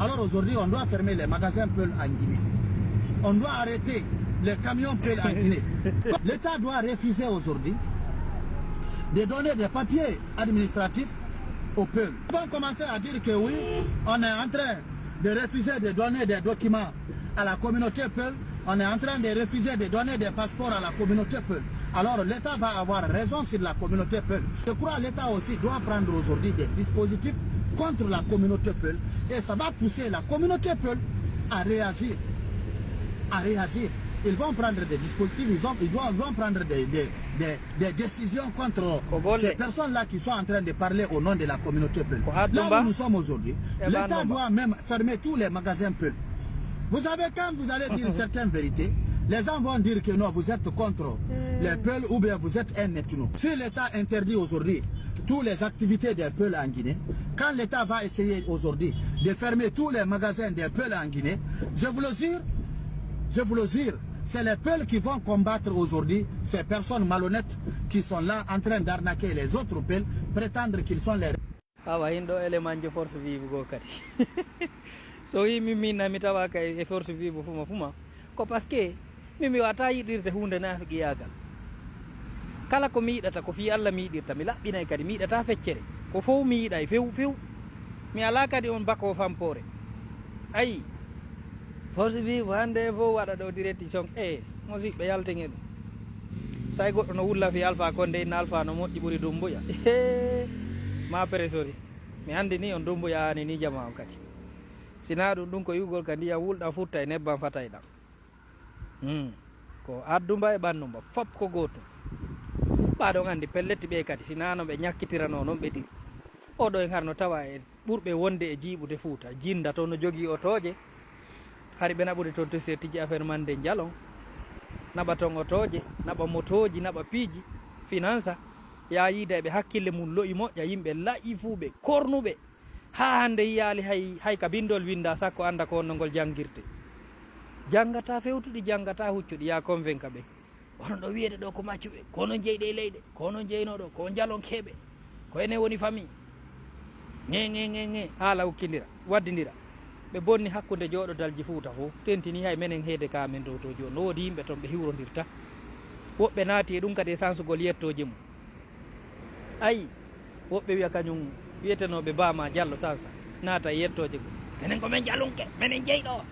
Alors aujourd'hui, on doit fermer les magasins Peul en Guinée. On doit arrêter les camions Peul en Guinée. L'État doit refuser aujourd'hui de donner des papiers administratifs au Peul. Ils vont commencer à dire que oui, on est en train de refuser de donner des documents à la communauté Peul. On est en train de refuser de donner des passeports à la communauté Peul. Alors l'État va avoir raison sur la communauté Peul. Je crois que l'État aussi doit prendre aujourd'hui des dispositifs contre la communauté Peul. Et ça va pousser la communauté Peul à réagir. Ils vont prendre des dispositifs, ils vont prendre des décisions contre ces personnes-là qui sont en train de parler au nom de la communauté Peul. Là où nous sommes aujourd'hui, l'État doit même fermer tous les magasins Peul. Vous savez, quand vous allez dire certaines vérités, les gens vont dire que non, vous êtes contre les Peuls ou bien vous êtes un ethno. Si l'État interdit aujourd'hui toutes les activités des Peuls en Guinée, quand l'État va essayer aujourd'hui de fermer tous les magasins des Peuls en Guinée, je vous le jure, c'est les Peuls qui vont combattre aujourd'hui ces personnes malhonnêtes qui sont là en train d'arnaquer les autres Peuls, prétendre qu'ils sont les... Ah ouais, il y a élément de force vive. So mimi na mitawa kay force vive fuma ko parce que mimi wata yidirde hunde nafiki yagal kala ko mi yidata ko fi Allah mi yidirta mi labbinay kadi mi yidata feccere ko fo mi yiday few mi ala kadi on bako fampore ay force vive hande fo wada do direction mosi be yaltenge dum say goddo no wulla fi alpha konde na alpha no moddi buri dumbuya ma presori mi hande ni on dumbuya ni jama kadi sina ɗum ko yugol ka ndiyam wulɗam futta e nebban fatayɗam ko addumba e ɓannumba fop ko gotum ɓaɗon andi pelletti ɓe kadi sinano ɓe ñakkitirano noon ɓe ɗiri oɗo en harno tawa e ɓurɓe wonde e jiiɓude Fuuta jinda to no jogui otoje hari ɓe naɓude toon to se tiji affaire mande jalon naɓa ton otoje naɓa motoji naɓa piiji finance ya yiida eɓe hakkille mum loyi moƴƴa yimɓe layi fuu ɓe kornuɓe ha hande yiyali hay ka bindol winda sakko anda ko onno ngol jangirte jangata fewtuɗi jangata huccuɗi ya convainca ɓe onon ɗo wiyete ɗo ko maccuɓe kono jeyɗe e leyɗe kono jeynoɗo ko jalonkeɓe ko ene woni famille ŋe haala hukkidira waddidira ɓe bonni hakkude jooɗodalji Fuuta fo tentini hay menen heede ka men dow to joni no woodi yimɓe toon ɓe hiwrodirta woɓɓe naati e ɗum kadi e sansugol yettoje mum ayi woɓɓe wiya kañum wiyetenoɓe Bama Diallo sansa naata e yettoje go enen ko men jalunke menen jeyɗo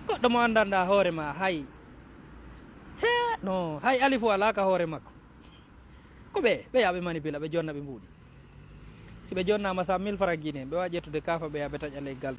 goɗɗo mo andanɗa hoore ma hay no hay ali fo alaka hoore makko ko ɓe yaɓe manipula ɓe jonna ɓe mbuuɗi si ɓe jonnama sa 1000 francs guiné ɓe wawi ƴettude kafa ɓe yaɓe taƴa leggal